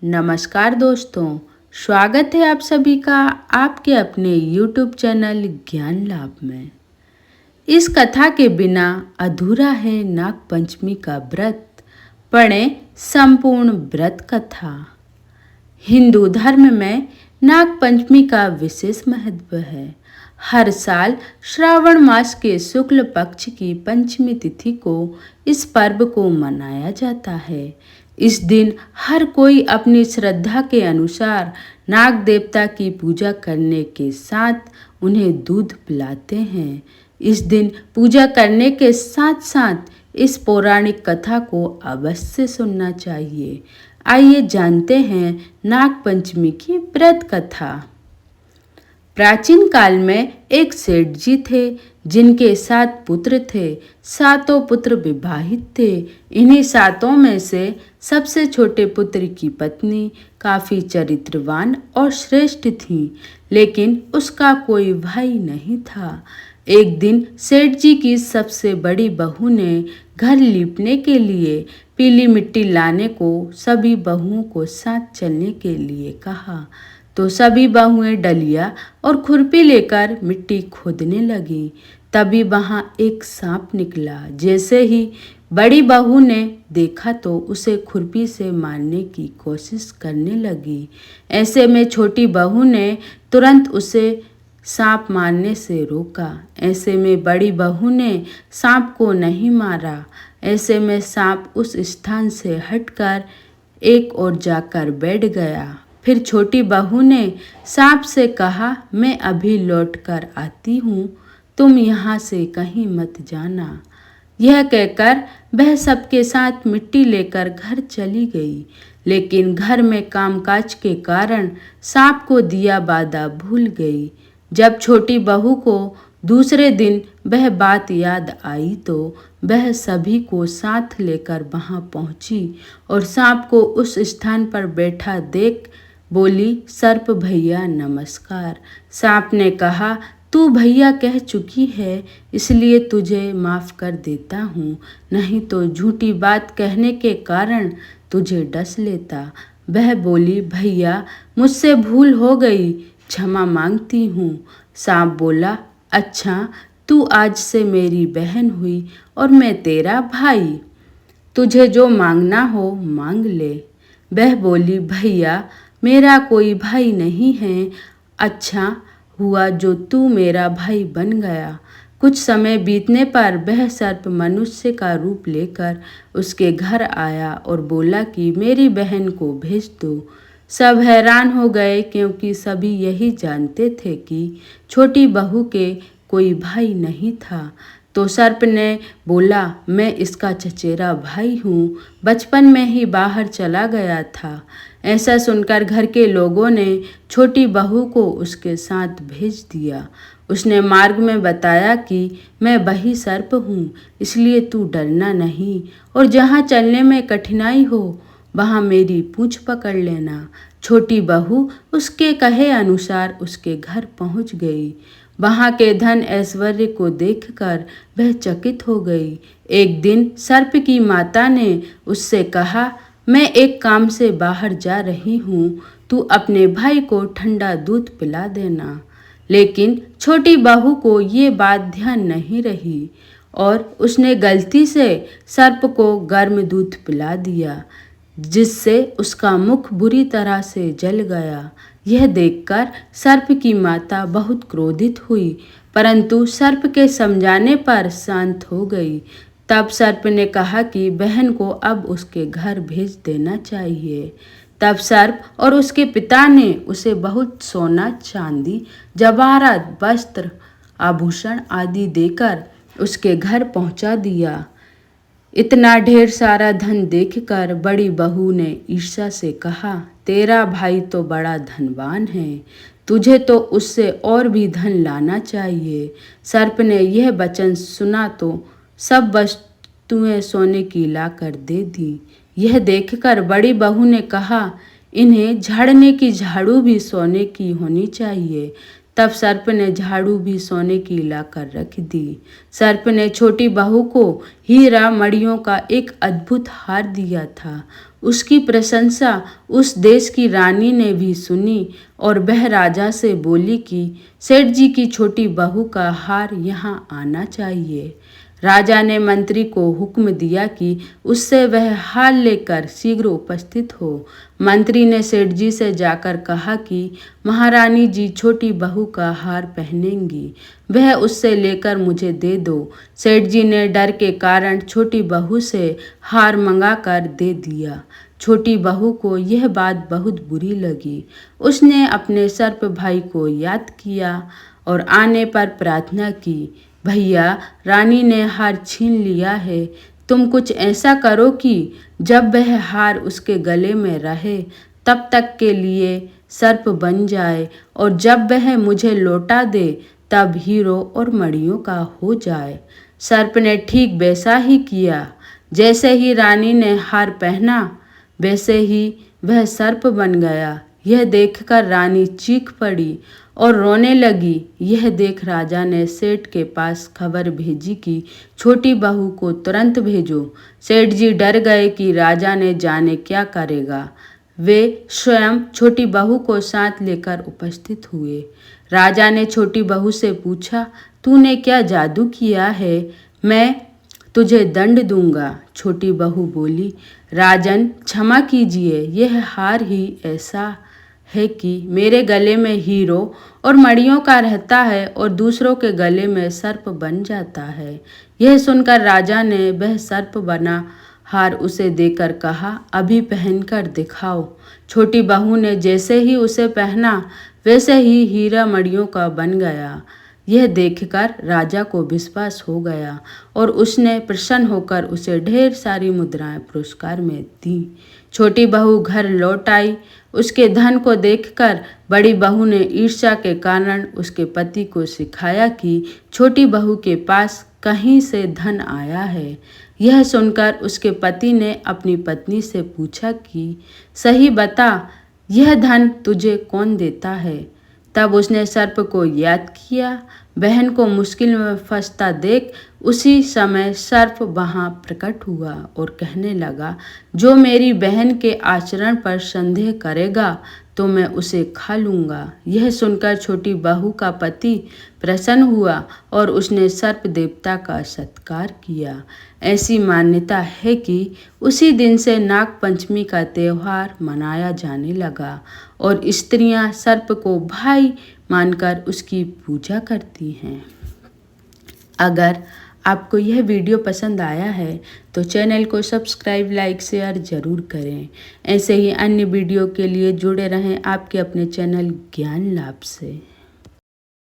नमस्कार दोस्तों, स्वागत है आप सभी का आपके अपने YouTube चैनल ज्ञान लाभ में। इस कथा के बिना अधूरा है नाग पंचमी का व्रत। पढ़ें संपूर्ण व्रत कथा। हिंदू धर्म में नाग पंचमी का विशेष महत्व है। हर साल श्रावण मास के शुक्ल पक्ष की पंचमी तिथि को इस पर्व को मनाया जाता है। इस दिन हर कोई अपनी श्रद्धा के अनुसार नाग देवता की पूजा करने के साथ उन्हें दूध पिलाते हैं। इस दिन पूजा करने के साथ साथ इस पौराणिक कथा को अवश्य सुनना चाहिए। आइए जानते हैं नाग पंचमी की व्रत कथा। प्राचीन काल में एक सेठ जी थे जिनके 7 पुत्र थे। 7 पुत्र विवाहित थे। इन्हीं 7 में से सबसे छोटे पुत्र की पत्नी काफ़ी चरित्रवान और श्रेष्ठ थी, लेकिन उसका कोई भाई नहीं था। एक दिन सेठ जी की सबसे बड़ी बहू ने घर लीपने के लिए पीली मिट्टी लाने को सभी बहुओं को साथ चलने के लिए कहा, तो सभी बहुएं डलिया और खुरपी लेकर मिट्टी खोदने लगीं। तभी वहां एक सांप निकला। जैसे ही बड़ी बहू ने देखा तो उसे खुरपी से मारने की कोशिश करने लगी। ऐसे में छोटी बहू ने तुरंत उसे सांप मारने से रोका। ऐसे में बड़ी बहू ने सांप को नहीं मारा। ऐसे में सांप उस स्थान से हटकर एक ओर जाकर बैठ गया। फिर छोटी बहू ने सांप से कहा, मैं अभी लौट कर आती हूँ, तुम यहाँ से कहीं मत जाना। यह कहकर वह सबके साथ मिट्टी लेकर घर चली गई, लेकिन घर में कामकाज के कारण सांप को दिया बाधा भूल गई। जब छोटी बहू को दूसरे दिन वह बात याद आई तो वह सभी को साथ लेकर वहां पहुंची और सांप को उस स्थान पर बैठा देख बोली, सर्प भैया नमस्कार। सांप ने कहा, तू भैया कह चुकी है इसलिए तुझे माफ़ कर देता हूँ, नहीं तो झूठी बात कहने के कारण तुझे डस लेता। वह बोली, भैया मुझसे भूल हो गई, क्षमा मांगती हूँ। सांप बोला, अच्छा तू आज से मेरी बहन हुई और मैं तेरा भाई, तुझे जो मांगना हो मांग ले। वह बोली, भैया मेरा कोई भाई नहीं है, अच्छा हुआ जो तू मेरा भाई बन गया। कुछ समय बीतने पर वह सर्प मनुष्य का रूप लेकर उसके घर आया और बोला कि मेरी बहन को भेज दो। सब हैरान हो गए क्योंकि सभी यही जानते थे कि छोटी बहू के कोई भाई नहीं था। तो सर्प ने बोला, मैं इसका चचेरा भाई हूँ, बचपन में ही बाहर चला गया था। ऐसा सुनकर घर के लोगों ने छोटी बहू को उसके साथ भेज दिया। उसने मार्ग में बताया कि मैं वही सर्प हूँ, इसलिए तू डरना नहीं और जहाँ चलने में कठिनाई हो वहाँ मेरी पूंछ पकड़ लेना। छोटी बहू उसके कहे अनुसार उसके घर पहुँच गई। वहाँ के धन ऐश्वर्य को देखकर वह चकित हो गई। एक दिन सर्प की माता ने उससे कहा, मैं एक काम से बाहर जा रही हूँ, तू अपने भाई को ठंडा दूध पिला देना। लेकिन छोटी बहू को ये बात ध्यान नहीं रही और उसने गलती से सर्प को गर्म दूध पिला दिया, जिससे उसका मुख बुरी तरह से जल गया। यह देखकर सर्प की माता बहुत क्रोधित हुई, परंतु सर्प के समझाने पर शांत हो गई। तब सर्प ने कहा कि बहन को अब उसके घर भेज देना चाहिए। तब सर्प और उसके पिता ने उसे बहुत सोना, चांदी, जवाहरात, वस्त्र, आभूषण आदि देकर उसके घर पहुंचा दिया। इतना ढेर सारा धन देखकर बड़ी बहू ने ईर्ष्या से कहा, तेरा भाई तो बड़ा धनवान है, तुझे तो उससे और भी धन लाना चाहिए। सर्प ने यह वचन सुना तो सब वस्तुएं सोने की लाकर दे दी। यह देखकर बड़ी बहू ने कहा, इन्हें झाड़ने की झाड़ू भी सोने की होनी चाहिए। तब सर्प ने झाड़ू भी सोने की लाकर रख दी। सर्प ने छोटी बहू को हीरा मणियों का एक अद्भुत हार दिया था। उसकी प्रशंसा उस देश की रानी ने भी सुनी और वह राजा से बोली कि सेठ जी की छोटी बहू का हार यहाँ आना चाहिए। राजा ने मंत्री को हुक्म दिया कि उससे वह हार लेकर शीघ्र उपस्थित हो। मंत्री ने सेठ जी से जाकर कहा कि महारानी जी छोटी बहू का हार पहनेंगी, वह उससे लेकर मुझे दे दो। सेठ जी ने डर के कारण छोटी बहू से हार मंगाकर दे दिया। छोटी बहू को यह बात बहुत बुरी लगी। उसने अपने सर्प भाई को याद किया और आने पर प्रार्थना की, भैया, रानी ने हार छीन लिया है, तुम कुछ ऐसा करो कि जब वह हार उसके गले में रहे तब तक के लिए सर्प बन जाए और जब वह मुझे लौटा दे तब हीरो और मणियों का हो जाए। सर्प ने ठीक वैसा ही किया। जैसे ही रानी ने हार पहना वैसे ही वह सर्प बन गया। यह देखकर रानी चीख पड़ी और रोने लगी। यह देख राजा ने सेठ के पास खबर भेजी कि छोटी बहू को तुरंत भेजो। सेठ जी डर गए कि राजा ने जाने क्या करेगा। वे स्वयं छोटी बहू को साथ लेकर उपस्थित हुए। राजा ने छोटी बहू से पूछा, तूने क्या जादू किया है? मैं तुझे दंड दूंगा। छोटी बहू बोली, राजन क्षमा कीजिए, यह हार ही ऐसा है कि मेरे गले में हीरो और मणियों का रहता है और दूसरों के गले में सर्प बन जाता है। यह सुनकर राजा ने वह सर्प बना हार उसे देकर कहा, अभी पहनकर दिखाओ। छोटी बहू ने जैसे ही उसे पहना वैसे ही हीरा मणियों का बन गया। यह देखकर राजा को विश्वास हो गया और उसने प्रसन्न होकर उसे ढेर सारी मुद्राएं पुरस्कार में दी। छोटी बहू घर लौट आई। उसके धन को देखकर बड़ी बहू ने ईर्ष्या के कारण उसके पति को सिखाया कि छोटी बहू के पास कहीं से धन आया है। यह सुनकर उसके पति ने अपनी पत्नी से पूछा कि सही बता, यह धन तुझे कौन देता है? तब उसने सर्प को याद किया। बहन को मुश्किल में फंसता देख उसी समय सर्प वहां प्रकट हुआ और कहने लगा, जो मेरी बहन के आचरण पर संदेह करेगा तो मैं उसे खा लूँगा। यह सुनकर छोटी बहू का पति प्रसन्न हुआ और उसने सर्प देवता का सत्कार किया। ऐसी मान्यता है कि उसी दिन से नाग पंचमी का त्यौहार मनाया जाने लगा और स्त्रियां सर्प को भाई मानकर उसकी पूजा करती हैं। अगर आपको यह वीडियो पसंद आया है तो चैनल को सब्सक्राइब, लाइक, शेयर ज़रूर करें। ऐसे ही अन्य वीडियो के लिए जुड़े रहें आपके अपने चैनल ज्ञान लाभ से।